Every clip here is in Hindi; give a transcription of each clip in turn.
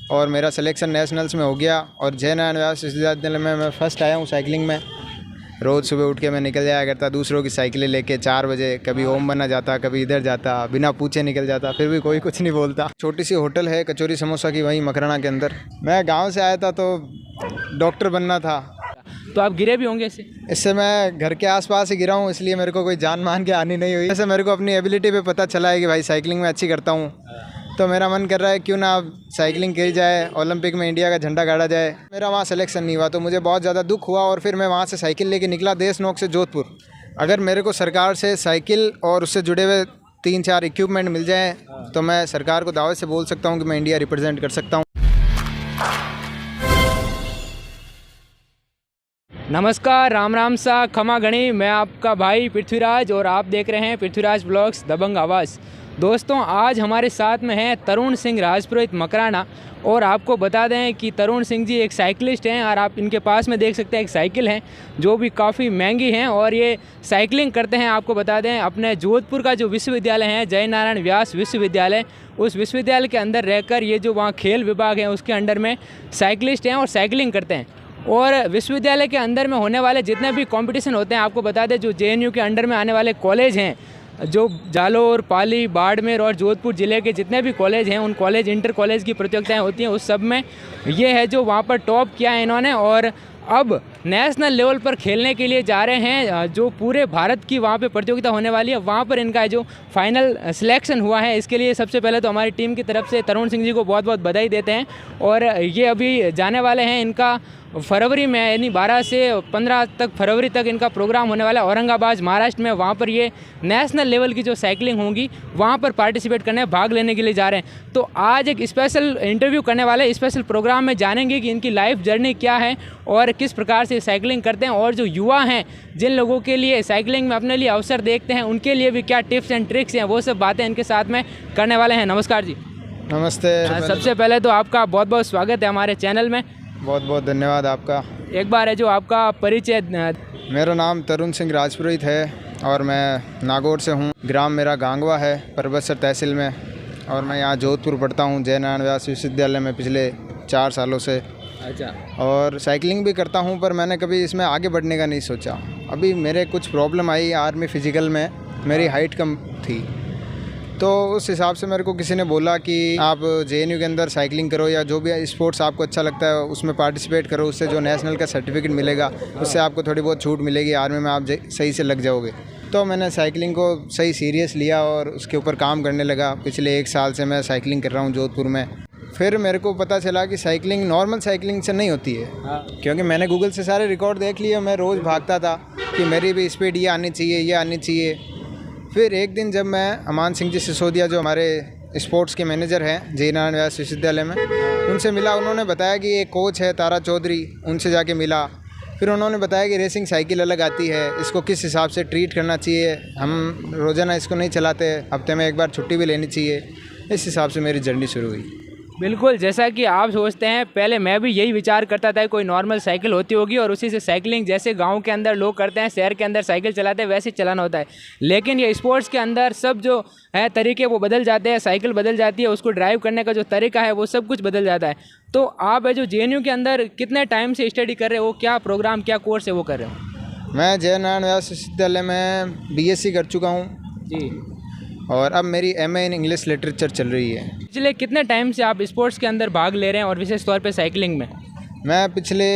और मेरा सिलेक्शन नेशनल्स में हो गया और जय नारायण व्यास विश्वविद्यालय में मैं फ़र्स्ट आया हूँ साइकिलिंग में। रोज़ सुबह उठ के मैं निकल जाया करता दूसरों की साइकिलें लेके 4 बजे, कभी ओम बना जाता, कभी इधर जाता, बिना पूछे निकल जाता, फिर भी कोई कुछ नहीं बोलता। छोटी सी होटल है कचौरी समोसा की वहीं मकराना के अंदर। मैं गांव से आया था तो डॉक्टर बनना था। तो आप गिरे भी होंगे इससे मैं घर के आसपास ही गिरा हूँ, इसलिए मेरे को कोई जान मान के आनी नहीं हुई। वैसे मेरे को अपनी एबिलिटी पे पता चला है कि भाई साइकिलिंग में अच्छी करता हूँ, तो मेरा मन कर रहा है क्यों ना अब साइकिलिंग करी जाए, ओलंपिक में इंडिया का झंडा गाड़ा जाए। मेरा वहाँ सिलेक्शन नहीं हुआ तो मुझे बहुत ज़्यादा दुख हुआ और फिर मैं वहाँ से साइकिल लेके निकला देशनोक से जोधपुर। अगर मेरे को सरकार से साइकिल और उससे जुड़े हुए 3-4 इक्विपमेंट मिल जाए तो मैं सरकार को दावे से बोल सकता हूँ कि मैं इंडिया रिप्रेजेंट कर सकता हूँ। नमस्कार, राम राम सा खमा गणी। मैं आपका भाई पृथ्वीराज और आप देख रहे हैं पृथ्वीराज ब्लॉग्स दबंग आवाज़। दोस्तों, आज हमारे साथ में हैं तरुण सिंह राजपुरोहित मकराना। और आपको बता दें कि तरुण सिंह जी एक साइकिलिस्ट हैं और आप इनके पास में देख सकते हैं एक साइकिल है जो भी काफ़ी महंगी हैं और ये साइकिलिंग करते हैं। आपको बता दें अपने जोधपुर का जो विश्वविद्यालय है जय नारायण व्यास विश्वविद्यालय, उस विश्वविद्यालय के अंदर रहकर ये जो वहाँ खेल विभाग है उसके अंडर में साइकिलिस्ट हैं और साइकिलिंग करते हैं। और विश्वविद्यालय के अंदर में होने वाले जितने भी कंपटीशन होते हैं, आपको बता दें जो जेएनयू के अंडर में आने वाले कॉलेज हैं, जो जालोर, पाली, बाड़मेर और जोधपुर ज़िले के जितने भी कॉलेज हैं, उन कॉलेज इंटर कॉलेज की प्रतियोगिताएं होती हैं, उस सब में ये है जो वहाँ पर टॉप किया है इन्होंने। और अब नेशनल लेवल पर खेलने के लिए जा रहे हैं, जो पूरे भारत की वहाँ पे प्रतियोगिता होने वाली है, वहाँ पर इनका जो फाइनल सिलेक्शन हुआ है। इसके लिए सबसे पहले तो हमारी टीम की तरफ से तरुण सिंह जी को बहुत बहुत बधाई देते हैं। और ये अभी जाने वाले हैं, इनका फरवरी में यानी 12 से 15 तक फरवरी तक इनका प्रोग्राम होने वाला है औरंगाबाद महाराष्ट्र में। वहाँ पर ये नेशनल लेवल की जो साइकिलिंग होंगी वहाँ पर पार्टिसिपेट करने, भाग लेने के लिए जा रहे हैं। तो आज एक स्पेशल इंटरव्यू करने वाले, स्पेशल प्रोग्राम में जानेंगे कि इनकी लाइफ जर्नी क्या है और किस प्रकार से साइकिलिंग करते हैं, और जो युवा हैं जिन लोगों के लिए साइकिलिंग में अपने लिए अवसर देखते हैं उनके लिए भी क्या टिप्स एंड ट्रिक्स हैं, वो सब बातें इनके साथ में करने वाले हैं। नमस्कार जी। नमस्ते। सबसे पहले तो आपका बहुत बहुत स्वागत है हमारे चैनल में। बहुत बहुत धन्यवाद आपका। एक बार है जो आपका परिचय। मेरा नाम तरुण सिंह राजपुरोहित है और मैं नागौर से हूँ। ग्राम मेरा गांगवा है, परबतसर तहसील में, और मैं यहाँ जोधपुर पढ़ता हूँ जय नारायण व्यास विश्वविद्यालय में पिछले 4 सालों से। अच्छा। और साइकिलिंग भी करता हूँ, पर मैंने कभी इसमें आगे बढ़ने का नहीं सोचा। अभी मेरे कुछ प्रॉब्लम आई आर्मी फिजिकल में, मेरी हाइट कम थी, तो उस हिसाब से मेरे को किसी ने बोला कि आप जेएनयू के अंदर साइकिलिंग करो या जो भी स्पोर्ट्स आपको अच्छा लगता है उसमें पार्टिसिपेट करो, उससे जो नेशनल का सर्टिफिकेट मिलेगा उससे आपको थोड़ी बहुत छूट मिलेगी, आर्मी में आप सही से लग जाओगे। तो मैंने साइकिलिंग को सही सीरियस लिया और उसके ऊपर काम करने लगा। पिछले 1 साल से मैं साइकिलिंग कर रहा हूँ जोधपुर में। फिर मेरे को पता चला कि साइकिलिंग नॉर्मल साइकिलिंग से नहीं होती है, क्योंकि मैंने गूगल से सारे रिकॉर्ड देख लिए। मैं रोज़ भागता था कि मेरी भी स्पीड ये आनी चाहिए, ये आनी चाहिए। फिर एक दिन जब मैं अमान सिंह जी सिसोदिया, जो हमारे स्पोर्ट्स के मैनेजर हैं जय नारायण व्यास विश्वविद्यालय में, उनसे मिला। उन्होंने बताया कि एक कोच है तारा चौधरी, उनसे जाके मिला। फिर उन्होंने बताया कि रेसिंग साइकिल अलग आती है, इसको किस हिसाब से ट्रीट करना चाहिए, हम रोज़ाना इसको नहीं चलाते, हफ्ते में 1 बार छुट्टी भी लेनी चाहिए। इस हिसाब से मेरी जर्नी शुरू हुई। बिल्कुल, जैसा कि आप सोचते हैं, पहले मैं भी यही विचार करता था कोई नॉर्मल साइकिल होती होगी और उसी से साइकिलिंग, जैसे गांव के अंदर लोग करते हैं, शहर के अंदर साइकिल चलाते हैं, वैसे चलाना होता है। लेकिन ये स्पोर्ट्स के अंदर सब जो है तरीके वो बदल जाते हैं, साइकिल बदल जाती है, उसको ड्राइव करने का जो तरीका है वो सब कुछ बदल जाता है। तो आप जो जेएनयू के अंदर कितने टाइम से स्टडी कर रहे हो, क्या प्रोग्राम, क्या कोर्स है वो कर रहे हो? मैं जय नारायण व्यास विश्वविद्यालय में BSc कर चुका हूँ जी, और अब मेरी MA इन इंग्लिश लिटरेचर चल रही है। पिछले कितने टाइम से आप स्पोर्ट्स के अंदर भाग ले रहे हैं और विशेष तौर पे साइकिलिंग में? मैं पिछले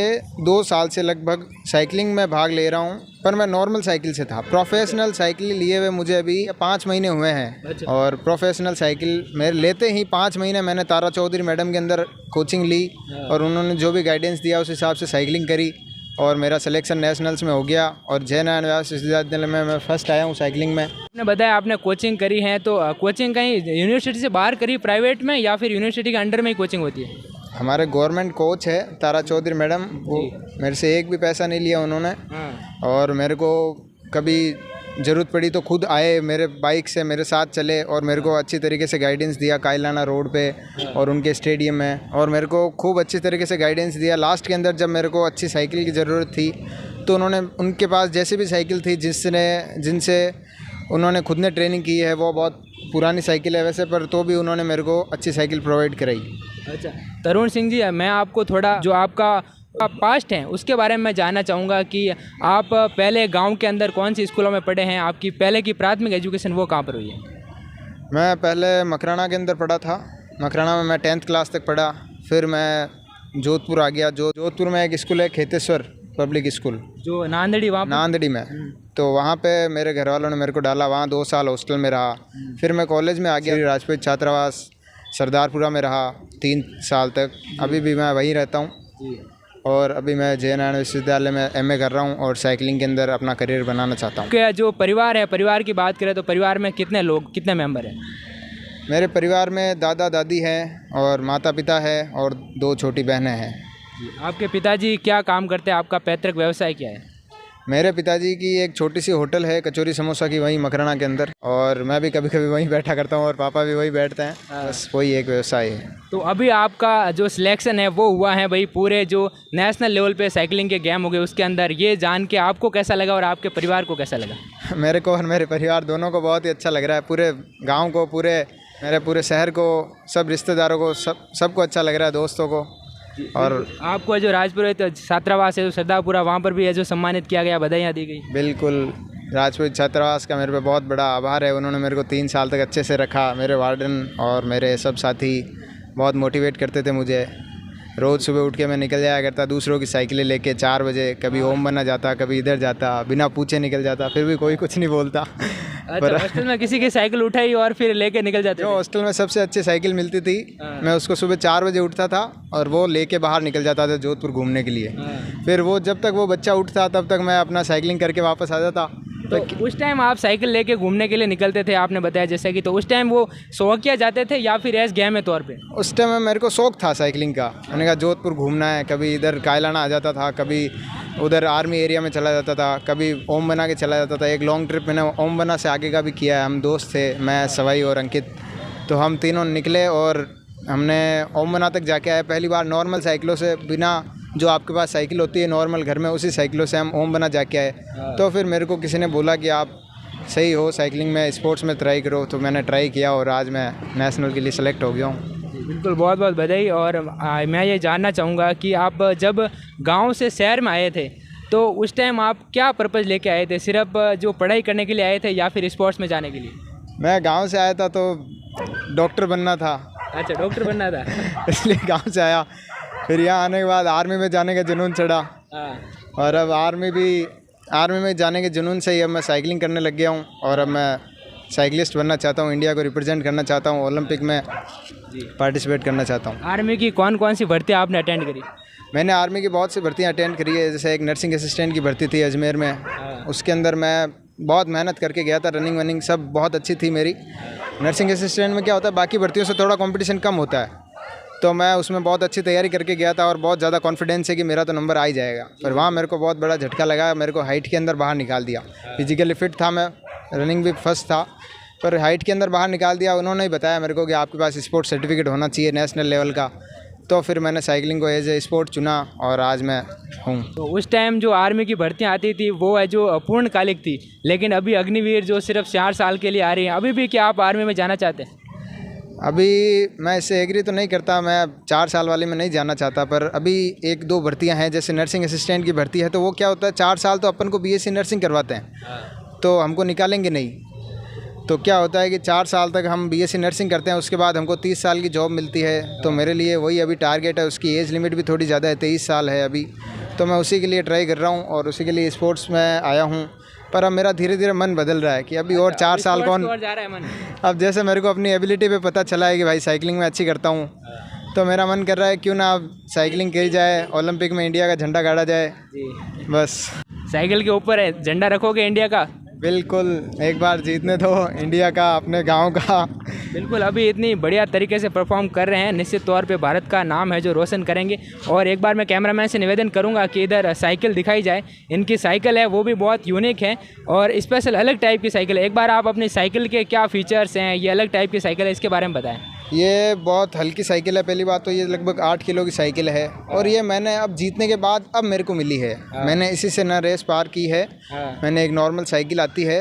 2 साल से लगभग साइकिलिंग में भाग ले रहा हूँ, पर मैं नॉर्मल साइकिल से था। प्रोफेशनल साइकिल लिए हुए मुझे अभी 5 महीने हुए हैं। अच्छा। और प्रोफेशनल साइकिल मेरे लेते ही 5 महीने मैंने तारा चौधरी मैडम के अंदर कोचिंग ली और उन्होंने जो भी गाइडेंस दिया उस हिसाब से साइकिलिंग करी और मेरा सिलेक्शन नेशनल्स में हो गया और जय नारायण व्यास विश्वविद्यालय में मैं फ़र्स्ट आया हूँ साइकिलिंग में। आपने बताया आपने कोचिंग करी है, तो कोचिंग कहीं यूनिवर्सिटी से बाहर करी, प्राइवेट में, या फिर यूनिवर्सिटी के अंडर में ही कोचिंग होती है? हमारे गवर्नमेंट कोच है तारा चौधरी मैडम, वो मेरे से एक भी पैसा नहीं लिया उन्होंने। और मेरे को कभी ज़रूरत पड़ी तो खुद आए, मेरे बाइक से मेरे साथ चले और मेरे को अच्छी तरीके से गाइडेंस दिया कायलाना रोड पे और उनके स्टेडियम में, और मेरे को खूब अच्छी तरीके से गाइडेंस दिया। लास्ट के अंदर जब मेरे को अच्छी साइकिल की ज़रूरत थी तो उन्होंने, उनके पास जैसे भी साइकिल थी जिनसे उन्होंने खुद ने ट्रेनिंग की है, वो बहुत पुरानी साइकिल है वैसे, पर तो भी उन्होंने मेरे को अच्छी साइकिल प्रोवाइड कराई। अच्छा तरुण सिंह जी, मैं आपको थोड़ा जो आपका पास्ट है उसके बारे में जानना चाहूँगा कि आप पहले गांव के अंदर कौन सी स्कूलों में पढ़े हैं, आपकी पहले की प्राथमिक एजुकेशन वो कहाँ पर हुई है? मैं पहले मकराना के अंदर पढ़ा था। मकराना में मैं 10th क्लास तक पढ़ा। फिर मैं जोधपुर आ गया। जोधपुर में एक स्कूल है खेतेश्वर पब्लिक स्कूल, जो नांदेड़ी, वहाँ नांदेड़ी में। तो वहाँ पे मेरे घर वालों ने मेरे को डाला, वहाँ 2 साल हॉस्टल में रहा। फिर मैं कॉलेज में आ गया, राजपूत छात्रावास सरदारपुरा में रहा 3 साल तक। अभी भी मैं वहीं रहता हूँ और अभी मैं जय नारायण विश्वविद्यालय में MA कर रहा हूँ और साइकिलिंग के अंदर अपना करियर बनाना चाहता हूँ। क्या जो परिवार है, परिवार की बात करें तो परिवार में कितने लोग, कितने मेंबर हैं? मेरे परिवार में दादा दादी हैं और माता पिता है और 2 छोटी बहनें हैं। आपके पिताजी क्या काम करते हैं, आपका पैतृक व्यवसाय क्या है? मेरे पिताजी की एक छोटी सी होटल है कचौरी समोसा की, वहीं मकराना के अंदर, और मैं भी कभी कभी वहीं बैठा करता हूँ और पापा भी वहीं बैठते हैं। बस वही एक व्यवसाय है। तो अभी आपका जो सिलेक्शन है वो हुआ है भाई पूरे जो नेशनल लेवल पे साइकिलिंग के गेम हो गए उसके अंदर, ये जान के आपको कैसा लगा और आपके परिवार को कैसा लगा? मेरे को और मेरे परिवार दोनों को बहुत ही अच्छा लग रहा है। पूरे गाँव को, मेरे पूरे शहर को, सब रिश्तेदारों को, सबको अच्छा लग रहा है, दोस्तों को। और आपको जो राजपुरोहित छात्रावास है जो सरदारपुरा, वहाँ पर भी है जो सम्मानित किया गया, बधाइयाँ दी गई। बिल्कुल, राजपूत छात्रावास का मेरे पे बहुत बड़ा आभार है। उन्होंने मेरे को 3 साल तक अच्छे से रखा। मेरे वार्डन और मेरे सब साथी बहुत मोटिवेट करते थे मुझे। रोज़ सुबह उठ के मैं निकल जाया करता दूसरों की साइकिलें लेके 4 बजे, कभी ओम बना जाता, कभी इधर जाता, बिना पूछे निकल जाता, फिर भी कोई कुछ नहीं बोलता। अच्छा, हॉस्टल में किसी की साइकिल उठाई और फिर लेके निकल जाते? जो हॉस्टल में सबसे अच्छी साइकिल मिलती थी, मैं उसको सुबह 4 बजे उठता था और वो लेके बाहर निकल जाता था जोधपुर घूमने के लिए। फिर वो जब तक वो बच्चा उठता तब तक मैं अपना साइकिलिंग करके वापस आ जाता। तो उस टाइम आप साइकिल लेके घूमने के लिए निकलते थे, आपने बताया जैसे कि, तो उस टाइम वो शौकिया जाते थे या फिर एस गेम के तौर पे? उस टाइम में मेरे को शौक था साइकिलिंग का। मैंने कहा जोधपुर घूमना है, कभी इधर कायलाना आ जाता था, कभी उधर आर्मी एरिया में चला जाता था, कभी ओम बना के चला जाता था। एक लॉन्ग ट्रिप मैंने ओम बना से आगे का भी किया है। हम दोस्त थे, मैं, सवाई और अंकित, तो हम तीनों निकले और हमने ओम बना तक जाके आए। पहली बार नॉर्मल साइकिलों से, बिना जो आपके पास साइकिल होती है नॉर्मल घर में, उसी साइकिलों से हम ओम बना जाके आए। तो फिर मेरे को किसी ने बोला कि आप सही हो साइकिलिंग में, स्पोर्ट्स में ट्राई करो। तो मैंने ट्राई किया और आज मैं नेशनल के लिए सेलेक्ट हो गया हूँ। बिल्कुल, बहुत बहुत बधाई। और मैं ये जानना चाहूँगा कि आप जब गांव से शहर में आए थे तो उस टाइम आप क्या पर्पज़ लेके आए थे? सिर्फ जो पढ़ाई करने के लिए आए थे या फिर स्पोर्ट्स में जाने के लिए? मैं गाँव से आया था तो डॉक्टर बनना था। अच्छा, डॉक्टर बनना था। इसलिए गाँव से आया। फिर यहाँ आने के बाद आर्मी में जाने का जुनून चढ़ा और अब आर्मी में जाने के जुनून से ही अब मैं साइकिलिंग करने लग गया हूँ और अब मैं साइकिलिस्ट बनना चाहता हूँ। इंडिया को रिप्रेजेंट करना चाहता हूँ, ओलंपिक में पार्टिसिपेट करना चाहता हूँ। आर्मी की कौन कौन सी भर्तियाँ आपने अटेंड करी? मैंने आर्मी की बहुत सी भर्तियाँ अटेंड करी है। जैसे एक नर्सिंग असिस्टेंट की भर्ती थी अजमेर में, उसके अंदर मैं बहुत मेहनत करके गया था। रनिंग वनिंग सब बहुत अच्छी थी मेरी। नर्सिंग असिस्टेंट में क्या होता है, बाकी भर्तियों से थोड़ा कंपटीशन कम होता है, तो मैं उसमें बहुत अच्छी तैयारी करके गया था और बहुत ज़्यादा कॉन्फिडेंस है कि मेरा तो नंबर आ ही जाएगा। पर वहाँ मेरे को बहुत बड़ा झटका लगा, मेरे को हाइट के अंदर बाहर निकाल दिया। फिजिकली फिट था मैं, रनिंग भी फर्स्ट था, पर हाइट के अंदर बाहर निकाल दिया। उन्होंने ही बताया मेरे को कि आपके पास स्पोर्ट्स सर्टिफिकेट होना चाहिए नेशनल लेवल का। तो फिर मैंने साइकिलिंग को एज ए स्पोर्ट चुना और आज मैं हूँ। तो उस टाइम जो आर्मी की भर्तियाँ आती थी वो है जो पूर्णकालिक थी, लेकिन अभी अग्निवीर जो सिर्फ 4 साल के लिए आ रही है, अभी भी क्या आप आर्मी में जाना चाहते हैं? अभी मैं इससे एग्री तो नहीं करता, मैं 4 साल वाले में नहीं जाना चाहता। पर अभी 1-2 भर्तियां हैं, जैसे नर्सिंग असिस्टेंट की भर्ती है, तो वो क्या होता है 4 साल तो अपन को BSc नर्सिंग करवाते हैं, तो हमको निकालेंगे नहीं। तो क्या होता है कि 4 साल तक हम BSc नर्सिंग करते हैं, उसके बाद हमको 30 साल की जॉब मिलती है। तो मेरे लिए वही अभी टारगेट है। उसकी एज लिमिट भी थोड़ी ज़्यादा है, 23 साल है अभी, तो मैं उसी के लिए ट्राई कर रहा हूँ और उसी के लिए स्पोर्ट्स में आया हूँ। पर अब मेरा धीरे धीरे मन बदल रहा है कि अभी और 4 साल कौन जा रहा है मन? अब जैसे मेरे को अपनी एबिलिटी पे पता चला है कि भाई साइकिलिंग में अच्छी करता हूँ, तो मेरा मन कर रहा है क्यों ना अब साइकिलिंग करी जाए, ओलंपिक में इंडिया का झंडा गाड़ा जाए। बस साइकिल के ऊपर है झंडा रखोगे इंडिया का? बिल्कुल, एक बार जीतने दो इंडिया का, अपने गांव का। बिल्कुल, अभी इतनी बढ़िया तरीके से परफॉर्म कर रहे हैं, निश्चित तौर पे भारत का नाम है जो रोशन करेंगे। और एक बार मैं कैमरामैन से निवेदन करूंगा कि इधर साइकिल दिखाई जाए। इनकी साइकिल है वो भी बहुत यूनिक है और स्पेशल अलग टाइप की साइकिल है। एक बार आप अपनी साइकिल के क्या फीचर्स हैं, ये अलग टाइप की साइकिल है, इसके बारे में बताएं। ये बहुत हल्की साइकिल है। पहली बात तो ये लगभग 8 किलो की साइकिल है और ये मैंने अब जीतने के बाद अब मेरे को मिली है। मैंने इसी से ना रेस पार की है। मैंने एक नॉर्मल साइकिल आती है,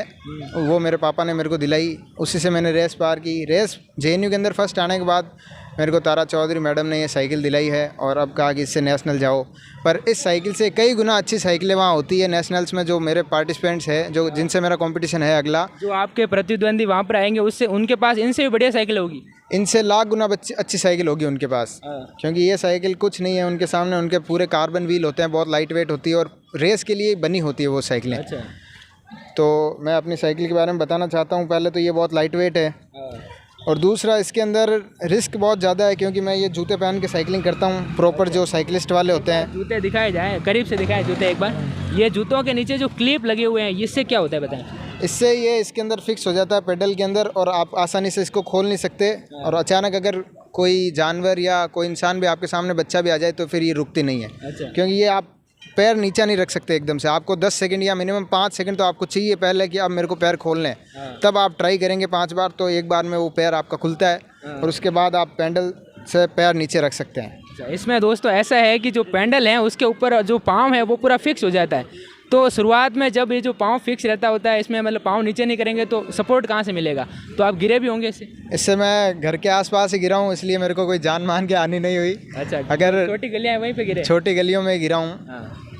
वो मेरे पापा ने मेरे को दिलाई, उसी से मैंने रेस पार की। रेस JNU के अंदर फर्स्ट आने के बाद मेरे को तारा चौधरी मैडम ने ये साइकिल दिलाई है और अब कहा कि इससे नेशनल जाओ। पर इस साइकिल से कई गुना अच्छी साइकिलें वहाँ होती है नेशनल्स में। जो मेरे पार्टिसिपेंट्स हैं, जो जिनसे मेरा कंपटीशन है अगला, जो आपके प्रतिद्वंदी वहाँ पर आएंगे उससे उनके पास इनसे भी बढ़िया साइकिल होगी, इनसे लाख गुना अच्छी साइकिल होगी उनके पास। क्योंकि ये साइकिल कुछ नहीं है उनके सामने। उनके पूरे कार्बन व्हील होते हैं, बहुत लाइट वेट होती है और रेस के लिए बनी होती है वो साइकिलें। अच्छा। तो मैं अपनी साइकिल के बारे में बताना चाहता हूँ। पहले तो ये बहुत लाइट वेट है और दूसरा इसके अंदर रिस्क बहुत ज़्यादा है, क्योंकि मैं ये जूते पहन के साइकिलिंग करता हूँ, प्रॉपर जो साइकिलिस्ट वाले होते हैं। जूते दिखाए जाए, करीब से दिखाए जूते एक बार। ये जूतों के नीचे जो क्लिप लगे हुए हैं, इससे क्या होता है बताएं? इससे ये इसके अंदर फिक्स हो जाता है पेडल के अंदर और आप आसानी से इसको खोल नहीं सकते। और अचानक अगर कोई जानवर या कोई इंसान भी आपके सामने, बच्चा भी आ जाए, तो फिर ये रुकती नहीं है। अच्छा। क्योंकि ये आप पैर नीचा नहीं रख सकते एकदम से। आपको 10 सेकंड या मिनिमम 5 सेकंड तो आपको चाहिए पहले कि अब मेरे को पैर खोलने हैं। तब आप ट्राई करेंगे 5 बार, तो एक बार में वो पैर आपका खुलता है और उसके बाद आप पैडल से पैर नीचे रख सकते हैं। इसमें दोस्तों ऐसा है कि जो पैडल है उसके ऊपर जो पाँव है वो पूरा फिक्स हो जाता है। तो शुरुआत में जब ये जो पाँव फिक्स रहता होता है, इसमें मतलब पाँव नीचे नहीं करेंगे तो सपोर्ट कहाँ से मिलेगा? तो आप गिरे भी होंगे इससे मैं घर के आसपास ही गिरा हूँ, इसलिए मेरे को कोई जान मान के आनी नहीं हुई। अच्छा। अगर छोटी गलियाँ हैं वहीं पे गिरे? छोटी गलियों में गिरा हूँ।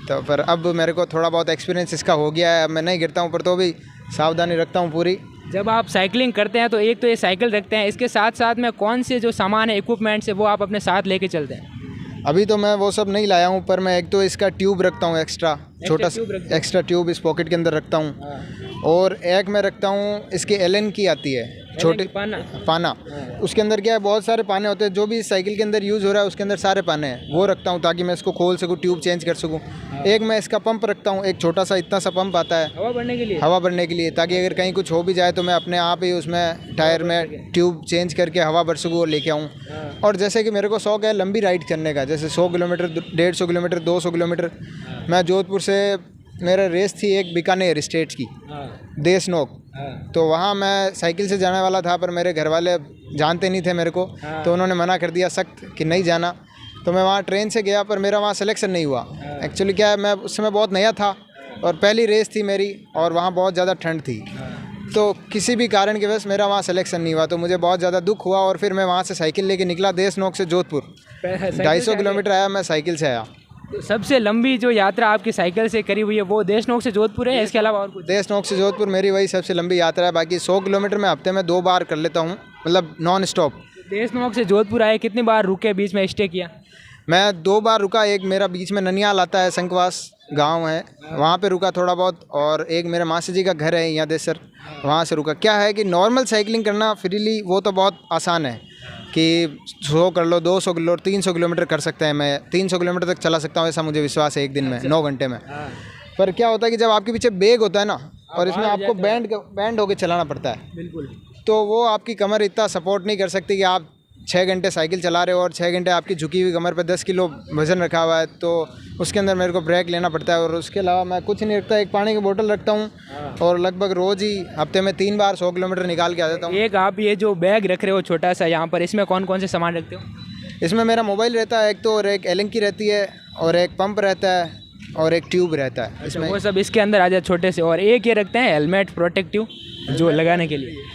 तो पर अब मेरे को थोड़ा बहुत एक्सपीरियंस इसका हो गया है। अब मैं नहीं गिरता हूँ, पर तो भी सावधानी रखता हूँ पूरी। जब आप साइकिलिंग करते हैं तो एक तो ये साइकिल रखते हैं, इसके साथ साथ में कौन से जो सामान है, इक्विपमेंट्स है, वो आप अपने साथ लेके चलते हैं? अभी तो मैं वो सब नहीं लाया हूँ, पर मैं एक तो इसका ट्यूब रखता हूँ, एक्स्ट्रा छोटा एक्स्ट्रा ट्यूब इस पॉकेट के अंदर रखता हूँ। और एक मैं रखता हूँ इसकी एलन की आती है, छोटे पाना। उसके अंदर क्या है, बहुत सारे पाने होते हैं। जो भी साइकिल के अंदर यूज़ हो रहा है उसके अंदर सारे पाने हैं, वो रखता हूँ ताकि मैं इसको खोल सकूँ, ट्यूब चेंज कर सकूँ। एक मैं इसका पंप रखता हूँ, एक छोटा सा इतना सा पंप आता है हवा भरने के लिए, ताकि अगर कहीं कुछ हो भी जाए तो मैं अपने आप ही उसमें टायर में ट्यूब चेंज करके हवा भर सकूँ और लेके आऊँ। और जैसे कि मेरे को शौक है लंबी राइड करने का, जैसे 100 किलोमीटर, 150 किलोमीटर, 200 किलोमीटर। मैं जोधपुर से, मेरा रेस थी एक बीकानेर स्टेट की, देशनोक। तो वहाँ मैं साइकिल से जाने वाला था, पर मेरे घर वाले जानते नहीं थे मेरे को, तो उन्होंने मना कर दिया सख्त कि नहीं जाना। तो मैं वहाँ ट्रेन से गया, पर मेरा वहाँ सिलेक्शन नहीं हुआ। एक्चुअली क्या है, मैं उस समय बहुत नया था और पहली रेस थी मेरी, और वहाँ बहुत ज़्यादा ठंड थी। तो किसी भी कारण की वजह से मेरा वहाँ सिलेक्शन नहीं हुआ, तो मुझे बहुत ज़्यादा दुख हुआ। और फिर मैं वहाँ से साइकिल लेके निकला, देशनोक से जोधपुर 250 किलोमीटर आया, मैं साइकिल से आया। तो सबसे लंबी जो यात्रा आपकी साइकिल से करी हुई है वो देशनोक से जोधपुर है, इसके अलावा और कुछ? देशनोक से जोधपुर मेरी वही सबसे लंबी यात्रा है। बाकी 100 किलोमीटर में हफ्ते में 2 बार कर लेता हूँ, मतलब नॉन स्टॉप। देशनोक से जोधपुर आए, कितनी बार रुके, बीच में स्टे किया? मैं 2 बार रुका। एक मेरा बीच में ननियाल आता है, शंखवास गांव है, वहाँ पे रुका थोड़ा बहुत। और एक मेरे मासी जी का घर है यहाँ देसर, वहाँ से रुका। क्या है कि नॉर्मल साइकिलिंग करना फ्रीली वो तो बहुत आसान है कि 100 कर लो, 200 किलो, 300 किलोमीटर कर सकते हैं। मैं 300 किलोमीटर तक चला सकता हूँ, ऐसा मुझे विश्वास है एक दिन में, 9 घंटे में। पर क्या होता है कि जब आपके पीछे बैग होता है ना, और इसमें आपको बैंड होके चलाना पड़ता है, बिल्कुल, तो वो आपकी कमर इतना सपोर्ट नहीं कर सकती कि आप 6 घंटे साइकिल चला रहे हो और 6 घंटे आपकी झुकी हुई कमर पे 10 किलो वज़न रखा हुआ है। तो उसके अंदर मेरे को ब्रेक लेना पड़ता है। और उसके अलावा मैं कुछ नहीं रखता, एक पानी की बोतल रखता हूँ और लगभग रोज़ ही हफ्ते में 3 बार 100 किलोमीटर निकाल के आ जाता हूँ। एक आप ये जो बैग रख रहे हो छोटा सा यहाँ पर, इसमें कौन कौन से सामान रखते हो? इसमें मेरा मोबाइल रहता है एक तो, और एक एलन की रहती है, और एक पंप रहता है, और एक ट्यूब रहता है। इसमें वो सब इसके अंदर आ जाए छोटे से। और एक ये रखते हैं हेलमेट प्रोटेक्टिव, जो लगाने के लिए।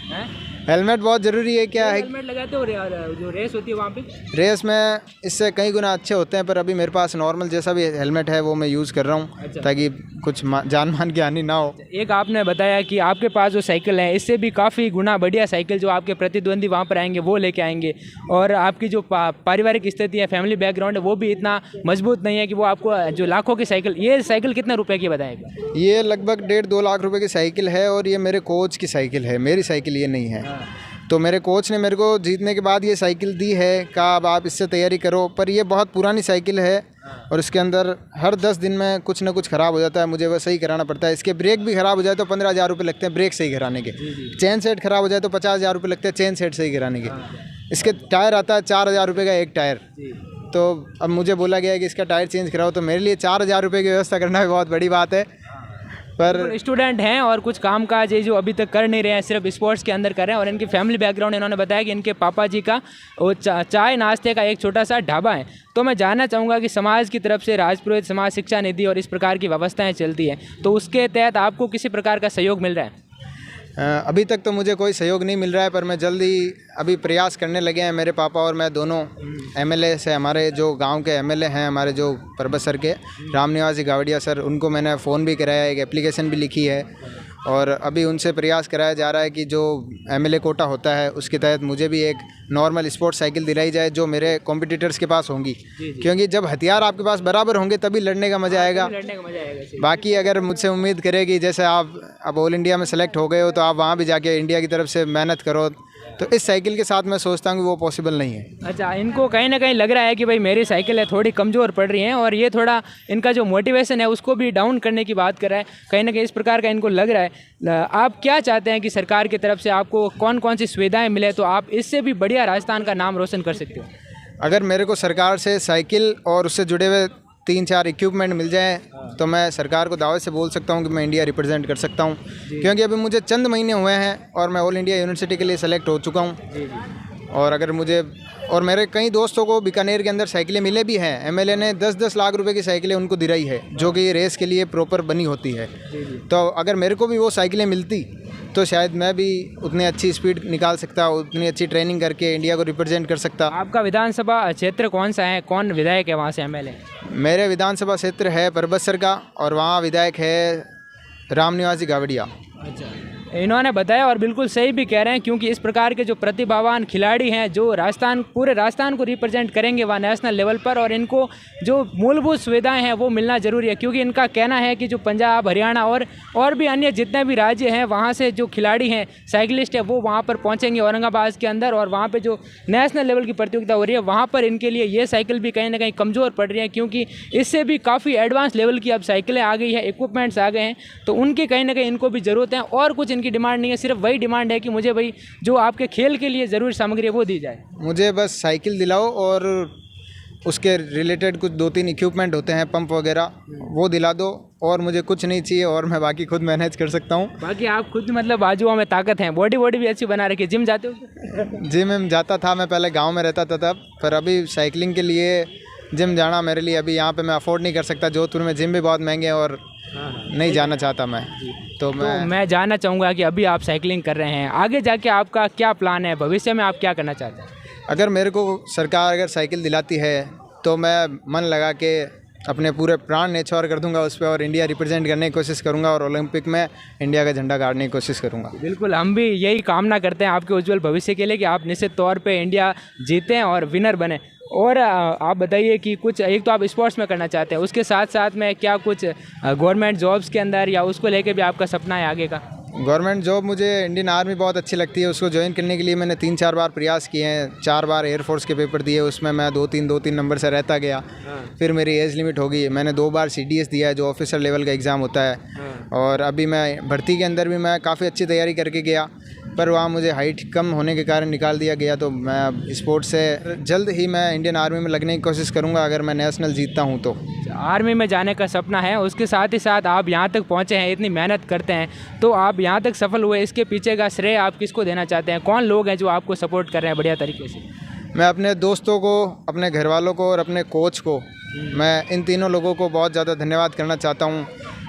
हेलमेट बहुत ज़रूरी है। क्या है, हेलमेट लगाते हो जो रेस होती है वहाँ पे? रेस में इससे कई गुना अच्छे होते हैं, पर अभी मेरे पास नॉर्मल जैसा भी हेलमेट है वो मैं यूज़ कर रहा हूँ। अच्छा। ताकि कुछ जान मान की हानि ना हो। एक आपने बताया कि आपके पास जो साइकिल है, इससे भी काफ़ी गुना बढ़िया साइकिल जो आपके प्रतिद्वंदी वहाँ पर आएंगे वो लेके आएंगे। और आपकी जो पारिवारिक स्थिति है, फैमिली बैकग्राउंड है, वो भी इतना मजबूत नहीं है कि वो आपको जो लाखों की साइकिल, ये साइकिल कितने रुपए की बताएगा? ये लगभग 1.5-2 लाख रुपए की साइकिल है, और ये मेरे कोच की साइकिल है, मेरी साइकिल ये नहीं है। तो मेरे कोच ने मेरे को जीतने के बाद ये साइकिल दी है, कहा अब आप इससे तैयारी करो। पर ये बहुत पुरानी साइकिल है और इसके अंदर हर 10 दिन में कुछ ना कुछ ख़राब हो जाता है, मुझे वह सही कराना पड़ता है। इसके ब्रेक भी ख़राब हो जाए तो 15,000 रुपये लगते हैं ब्रेक सही कराने के। चेन सेट ख़राब हो जाए तो 50,000 रुपये लगते हैं चेन सेट सही कराने के। इसके टायर आता है 4,000 रुपये का एक टायर। तो अब मुझे बोला गया है कि इसका टायर चेंज कराओ, तो मेरे लिए 4,000 रुपये की व्यवस्था करना भी बहुत बड़ी बात है। पर स्टूडेंट हैं और कुछ काम काज है जो अभी तक कर नहीं रहे हैं, सिर्फ स्पोर्ट्स के अंदर कर रहे हैं। और इनकी फैमिली बैकग्राउंड इन्होंने बताया कि इनके पापा जी का वो चाय नाश्ते का एक छोटा सा ढाबा है। तो मैं जानना चाहूँगा कि समाज की तरफ से राजपुरोहित समाज शिक्षा निधि और इस प्रकार की व्यवस्थाएं चलती हैं, तो उसके तहत आपको किसी प्रकार का सहयोग मिल रहा है? अभी तक तो मुझे कोई सहयोग नहीं मिल रहा है, पर मैं जल्दी अभी प्रयास करने लगे हैं। मेरे पापा और मैं दोनों एमएलए से, हमारे जो गांव के एमएलए हैं, हमारे जो परबत सर के राम निवासी गावड़िया सर, उनको मैंने फ़ोन भी कराया, एक एप्लीकेशन भी लिखी है और अभी उनसे प्रयास कराया जा रहा है कि जो एमएलए कोटा होता है उसके तहत मुझे भी एक नॉर्मल स्पोर्ट्स साइकिल दिलाई जाए जो मेरे कॉम्पिटिटर्स के पास होंगी। क्योंकि जब हथियार आपके पास बराबर होंगे तभी लड़ने का मज़ा आएगा। बाकी अगर मुझसे उम्मीद करेगी जैसे आप अब ऑल इंडिया में सेलेक्ट हो गए हो तो आप वहाँ भी जाके इंडिया की तरफ से मेहनत करो, तो इस साइकिल के साथ मैं सोचता हूँ कि वो पॉसिबल नहीं है। अच्छा, इनको कहीं ना कहीं लग रहा है कि भाई मेरी साइकिल है थोड़ी कमज़ोर पड़ रही है और ये थोड़ा इनका जो मोटिवेशन है उसको भी डाउन करने की बात कर रहा है, कहीं ना कहीं इस प्रकार का इनको लग रहा है। आप क्या चाहते हैं कि सरकार की तरफ से आपको कौन कौन सी सुविधाएं मिले तो आप इससे भी बढ़िया राजस्थान का नाम रोशन कर सकते हो? अगर मेरे को सरकार से साइकिल और उससे जुड़े हुए 3-4 इक्विपमेंट मिल जाए तो मैं सरकार को दावे से बोल सकता हूं कि मैं इंडिया रिप्रेजेंट कर सकता हूं। क्योंकि अभी मुझे चंद महीने हुए हैं और मैं ऑल इंडिया यूनिवर्सिटी के लिए सेलेक्ट हो चुका हूं। और अगर मुझे और मेरे कई दोस्तों को बीकानेर के अंदर साइकिलें मिले भी हैं, एमएलए ने 10-10 लाख रुपए की साइकिलें उनको दिलाई है जो कि रेस के लिए प्रॉपर बनी होती है। तो अगर मेरे को भी वो साइकिलें मिलती तो शायद मैं भी उतनी अच्छी स्पीड निकाल सकता, उतनी अच्छी ट्रेनिंग करके इंडिया को रिप्रेजेंट कर सकता। आपका विधानसभा क्षेत्र कौन सा है, कौन विधायक है वहाँ से एमएलए? मेरे विधानसभा क्षेत्र है परबत सर का और वहाँ विधायक है राम निवासी गावड़िया। अच्छा, इन्होंने बताया और बिल्कुल सही भी कह रहे हैं, क्योंकि इस प्रकार के जो प्रतिभावान खिलाड़ी हैं जो राजस्थान, पूरे राजस्थान को रिप्रेजेंट करेंगे वहाँ नेशनल लेवल पर, और इनको जो मूलभूत सुविधाएं हैं वो मिलना ज़रूरी है। क्योंकि इनका कहना है कि जो पंजाब, हरियाणा और भी अन्य जितने भी राज्य हैं वहाँ से जो खिलाड़ी हैं, साइकिलिस्ट हैं, वो वहाँ पर पहुँचेंगे औरंगाबाद के अंदर, और वहाँ पर जो नेशनल लेवल की प्रतियोगिता हो रही है वहाँ पर इनके लिए ये साइकिल भी कहीं ना कहीं कमज़ोर पड़ रही है। क्योंकि इससे भी काफ़ी एडवांस लेवल की अब साइकिलें आ गई है, इक्विपमेंट्स आ गए हैं, तो उनकी कहीं ना कहीं इनको भी ज़रूरत है। और कुछ की डिमांड नहीं है, सिर्फ वही डिमांड है कि मुझे भाई जो आपके खेल के लिए ज़रूरी सामग्री है वो दी जाए। मुझे बस साइकिल दिलाओ और उसके रिलेटेड कुछ 2-3 इक्विपमेंट होते हैं, पंप वगैरह, वो दिला दो और मुझे कुछ नहीं चाहिए और मैं बाकी खुद मैनेज कर सकता हूँ। बाकी आप खुद मतलब बाजुओं में ताकत है, बॉडी भी अच्छी बना रखी है। जिम जाते हो? जिम में जाता था, मैं पहले गाँव में रहता था तब, पर अभी साइकिलिंग के लिए जिम जाना मेरे लिए अभी यहाँ पे मैं अफोर्ड नहीं कर सकता। जोधपुर में जिम भी बहुत महंगे और नहीं जाना चाहता मैं। तो मैं जानना चाहूँगा कि अभी आप साइकिलिंग कर रहे हैं, आगे जाके आपका क्या प्लान है, भविष्य में आप क्या करना चाहते हैं? अगर मेरे को सरकार अगर साइकिल दिलाती है तो मैं मन लगा के अपने पूरे प्राण न्यौछावर कर दूंगा उस पर और इंडिया रिप्रेजेंट करने की कोशिश करूंगा और ओलंपिक में इंडिया का झंडा गाड़ने की कोशिश करूंगा। बिल्कुल, हम भी यही कामना करते हैं आपके उज्जवल भविष्य के लिए कि आप निश्चित तौर पे इंडिया जीतें और विनर बने। और आप बताइए कि कुछ, एक तो आप स्पोर्ट्स में करना चाहते हैं, उसके साथ साथ में क्या कुछ गवर्नमेंट जॉब्स के अंदर या उसको लेके भी आपका सपना है आगे का? गवर्नमेंट जॉब, मुझे इंडियन आर्मी बहुत अच्छी लगती है, उसको ज्वाइन करने के लिए मैंने 3-4 बार प्रयास किए हैं। 4 बार एयरफोर्स के पेपर दिए, उसमें मैं 2-3 नंबर से रहता गया। फिर मेरी एज लिमिट हो गई। मैंने 2 बार CDS दिया है जो ऑफिसर लेवल का एग्ज़ाम होता है। और अभी मैं भर्ती के अंदर भी मैं काफ़ी अच्छी तैयारी करके गया, पर वहाँ मुझे हाइट कम होने के कारण निकाल दिया गया। तो मैं अब स्पोर्ट्स से जल्द ही मैं इंडियन आर्मी में लगने की कोशिश करूँगा अगर मैं नेशनल जीतता हूँ तो। आर्मी में जाने का सपना है, उसके साथ ही साथ आप यहाँ तक पहुँचे हैं, इतनी मेहनत करते हैं, तो आप यहाँ तक सफल हुए, इसके पीछे का श्रेय आप किसको देना चाहते हैं? कौन लोग हैं जो आपको सपोर्ट कर रहे हैं बढ़िया तरीके से? मैं अपने दोस्तों को, अपने घर वालों को और अपने कोच को, मैं इन तीनों लोगों को बहुत ज़्यादा धन्यवाद करना चाहता हूँ।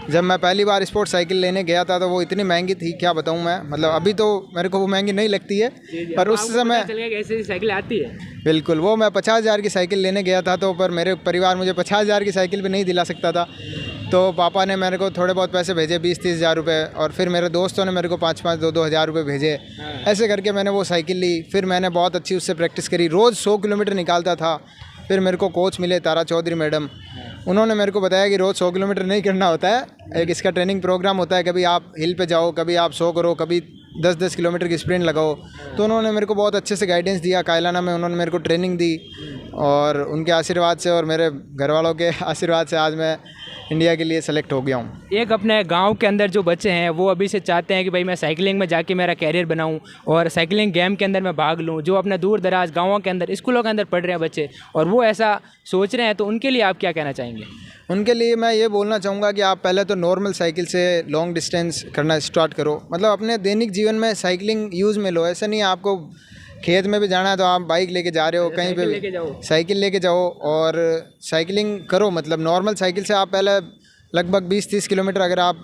जब मैं पहली बार स्पोर्ट्स साइकिल लेने गया था तो वो इतनी महंगी थी, क्या बताऊँ मैं, मतलब अभी तो मेरे को वो महंगी नहीं लगती है, पर उस समय ऐसी साइकिल आती है। बिल्कुल, वो मैं 50,000 की साइकिल लेने गया था तो, पर मेरे परिवार मुझे 50,000 की साइकिल भी नहीं दिला सकता था। तो पापा ने मेरे को थोड़े बहुत पैसे भेजे, 20-30 हज़ार रुपये, और फिर मेरे दोस्तों ने मेरे को 5-5, 2-2 हज़ार रुपये भेजे। ऐसे करके मैंने वो साइकिल ली। फिर मैंने बहुत अच्छी उससे प्रैक्टिस करी, रोज़ 100 किलोमीटर निकालता था। फिर मेरे को कोच मिले तारा चौधरी मैडम, उन्होंने मेरे को बताया कि रोज़ 100 किलोमीटर नहीं करना होता है, एक इसका ट्रेनिंग प्रोग्राम होता है, कभी आप हिल पे जाओ, कभी आप 100 करो, कभी 10-10 किलोमीटर की स्प्रिंट लगाओ। तो उन्होंने मेरे को बहुत अच्छे से गाइडेंस दिया। कायलाना में उन्होंने मेरे को ट्रेनिंग दी और उनके आशीर्वाद से और मेरे घर वालों के आशीर्वाद से आज मैं इंडिया के लिए सेलेक्ट हो गया हूँ। एक अपने गांव के अंदर जो बच्चे हैं वो अभी से चाहते हैं कि भाई मैं साइकिलिंग में जाके मेरा कैरियर बनाऊं और साइकिलिंग गेम के अंदर मैं भाग लूं, जो अपने दूर दराज गाँवों के अंदर, स्कूलों के अंदर पढ़ रहे हैं बच्चे और वो ऐसा सोच रहे हैं, तो उनके लिए आप क्या कहना चाहेंगे? उनके लिए मैं ये बोलना चाहूँगा कि आप पहले तो नॉर्मल साइकिल से लॉन्ग डिस्टेंस करना स्टार्ट करो। मतलब अपने दैनिक जीवन में साइकिलिंग यूज़ में लो। ऐसा नहीं है आपको खेत में भी जाना है तो आप बाइक लेके जा रहे हो, कहीं पे भी साइकिल लेके जाओ और साइकिलिंग करो। मतलब नॉर्मल साइकिल से आप पहले लगभग 20-30 किलोमीटर, अगर आप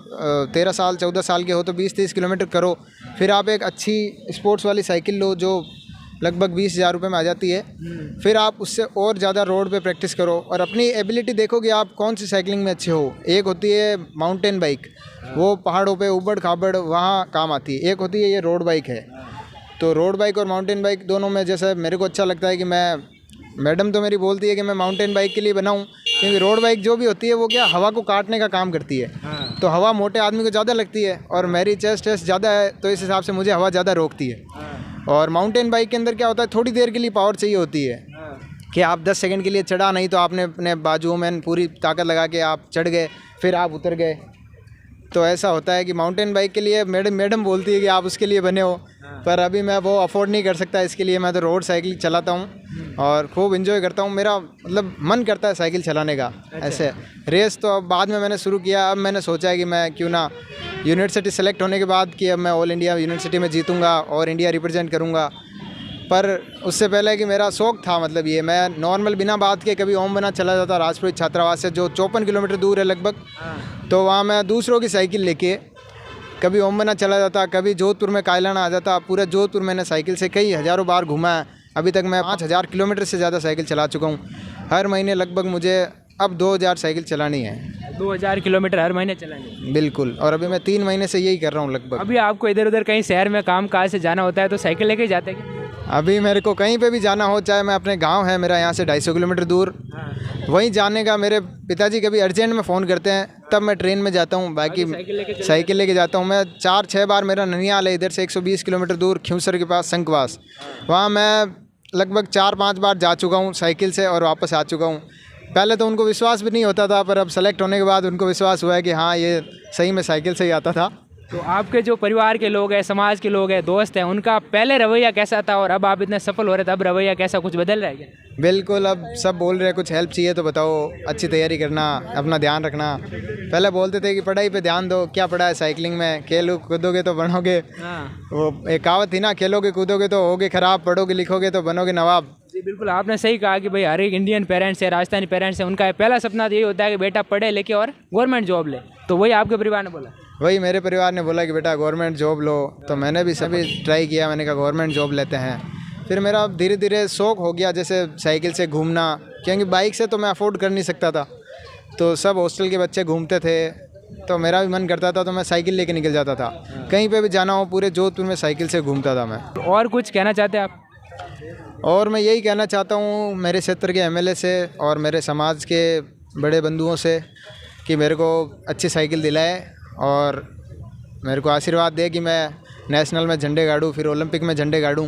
13 साल 14 साल के हो तो 20-30 किलोमीटर करो। फिर आप एक अच्छी स्पोर्ट्स वाली साइकिल लो जो लगभग 20,000 रुपये में आ जाती है। फिर आप उससे और ज़्यादा रोड पे प्रैक्टिस करो और अपनी एबिलिटी देखो कि आप कौन सी साइकिलिंग में अच्छे हो। एक होती है माउंटेन बाइक, वो पहाड़ों पे ऊबड़ खाबड़ वहाँ काम आती है। एक होती है ये रोड बाइक है। तो रोड बाइक और माउंटेन बाइक दोनों में जैसे मेरे को अच्छा लगता है कि मैडम तो मेरी बोलती है कि मैं माउंटेन बाइक के लिए बनाऊँ, क्योंकि रोड बाइक जो भी होती है वो क्या हवा को काटने का काम करती है। तो हवा मोटे आदमी को ज़्यादा लगती है और मेरी चेस्ट ज़्यादा है, तो इस हिसाब से मुझे हवा ज़्यादा रोकती है। और माउंटेन बाइक के अंदर क्या होता है, थोड़ी देर के लिए पावर चाहिए होती है कि आप 10 सेकंड के लिए चढ़ा, नहीं तो आपने अपने बाजुओं में पूरी ताकत लगा के आप चढ़ गए, फिर आप उतर गए। तो ऐसा होता है कि माउंटेन बाइक के लिए मैडम बोलती है कि आप उसके लिए बने हो, पर अभी मैं वो अफोर्ड नहीं कर सकता। इसके लिए मैं तो रोड साइकिल चलाता हूँ और खूब एंजॉय करता हूँ। मेरा मतलब मन करता है साइकिल चलाने का। ऐसे रेस तो अब बाद में मैंने शुरू किया। अब मैंने सोचा है कि मैं क्यों ना यूनिवर्सिटी सेलेक्ट होने के बाद कि अब मैं ऑल इंडिया यूनिवर्सिटी में जीतूँगा और इंडिया रिप्रेजेंट करूँगा। पर उससे पहले कि मेरा शौक़ था, मतलब ये मैं नॉर्मल बिना बात के कभी ओम बना चला जाता राजपुरोहित छात्रावास से, जो 54 किलोमीटर दूर है लगभग। तो वहाँ मैं दूसरों की साइकिल लेके कभी ओम बना चला जाता, कभी जोधपुर में कायलाना आ जाता। पूरा जोधपुर मैंने साइकिल से कई हज़ारों बार घूमा है। अभी तक मैं 5,000 किलोमीटर से ज़्यादा साइकिल चला चुका हूँ। हर महीने लगभग मुझे अब 2,000 साइकिल चलानी है। 2000 किलोमीटर हर महीने चलानी? बिल्कुल। और अभी मैं 3 महीने से यही कर रहा हूँ लगभग। अभी आपको इधर उधर कहीं शहर में काम काज से जाना होता है तो साइकिल लेके जाते हैं क्या? अभी मेरे को कहीं पे भी जाना हो, चाहे मैं अपने गांव है मेरा यहाँ से 250 किलोमीटर दूर, वहीं जाने का मेरे पिताजी कभी अर्जेंट में फ़ोन करते हैं तब मैं ट्रेन में जाता हूँ। बाकी साइकिल लेके जाता हूँ मैं। 4-6 बार मेरा ननियाल है इधर से 120 किलोमीटर दूर, खिंवसर के पास शंखवास। वहाँ मैं लगभग 4-5 बार जा चुका हूँ साइकिल से और वापस आ चुका हूँ। पहले तो उनको विश्वास भी नहीं होता था, पर अब सेलेक्ट होने के बाद उनको विश्वास हुआ है कि हाँ ये सही में साइकिल से ही आता था। तो आपके जो परिवार के लोग हैं, समाज के लोग हैं, दोस्त हैं, उनका पहले रवैया कैसा था और अब आप इतने सफल हो रहे थे, अब रवैया कैसा, कुछ बदल रहा है क्या? बिल्कुल। अब सब बोल रहे हैं कुछ हेल्प चाहिए तो बताओ, अच्छी तैयारी करना, अपना ध्यान रखना। पहले बोलते थे कि पढ़ाई पे ध्यान दो, क्या पढ़ा है साइकिलिंग में, खेलो कूदोगे तो बनोगे। वो एक कहावत थी ना, खेलोगे कूदोगे तो होगे खराब, पढ़ोगे लिखोगे तो बनोगे नवाब। जी बिल्कुल, आपने सही कहा कि भाई हर एक इंडियन पेरेंट्स है, राजस्थानी पेरेंट्स है, उनका पहला सपना तो यही होता है कि बेटा पढ़े लिखे और गवर्नमेंट जॉब ले। तो वही आपके परिवार ने बोला? वही मेरे परिवार ने बोला कि बेटा गवर्नमेंट जॉब लो। तो मैंने भी सभी ट्राई किया, मैंने कहा गवर्नमेंट जॉब लेते हैं। फिर मेरा धीरे धीरे शौक़ हो गया जैसे साइकिल से घूमना, क्योंकि बाइक से तो मैं अफोर्ड कर नहीं सकता था। तो सब हॉस्टल के बच्चे घूमते थे तो मेरा भी मन करता था, तो मैं साइकिल लेके निकल जाता था। कहीं पे भी जाना हो पूरे जोधपुर में साइकिल से घूमता था मैं। और कुछ कहना चाहते हैं आप? और मैं यही कहना चाहता हूँ मेरे क्षेत्र के एमएलए से और मेरे समाज के बड़े बंधुओं से कि मेरे को अच्छी साइकिल दिलाए और मेरे को आशीर्वाद दे कि मैं नेशनल में झंडे गाड़ूँ, फिर ओलंपिक में झंडे गाड़ूँ।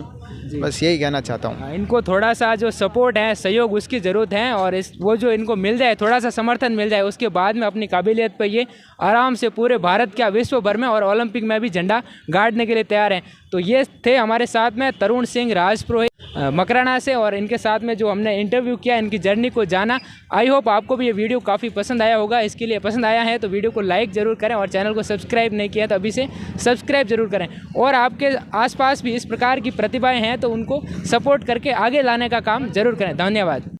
बस यही कहना चाहता हूँ। इनको थोड़ा सा जो सपोर्ट है, सहयोग, उसकी ज़रूरत है और वो जो इनको मिल जाए, थोड़ा सा समर्थन मिल जाए, उसके बाद में अपनी काबिलियत पर ये आराम से पूरे भारत क्या विश्व भर में और ओलंपिक में भी झंडा गाड़ने के लिए तैयार हैं। तो ये थे हमारे साथ में तरुण सिंह राजपुरोहित मकराना से, और इनके साथ में जो हमने इंटरव्यू किया, इनकी जर्नी को जाना। आई होप आपको भी ये वीडियो काफ़ी पसंद आया होगा। इसके लिए पसंद आया है तो वीडियो को लाइक ज़रूर करें और चैनल को सब्सक्राइब नहीं किया तो अभी से सब्सक्राइब ज़रूर करें। और आपके आसपास भी इस प्रकार की प्रतिभाएं हैं तो उनको सपोर्ट करके आगे लाने का काम ज़रूर करें। धन्यवाद।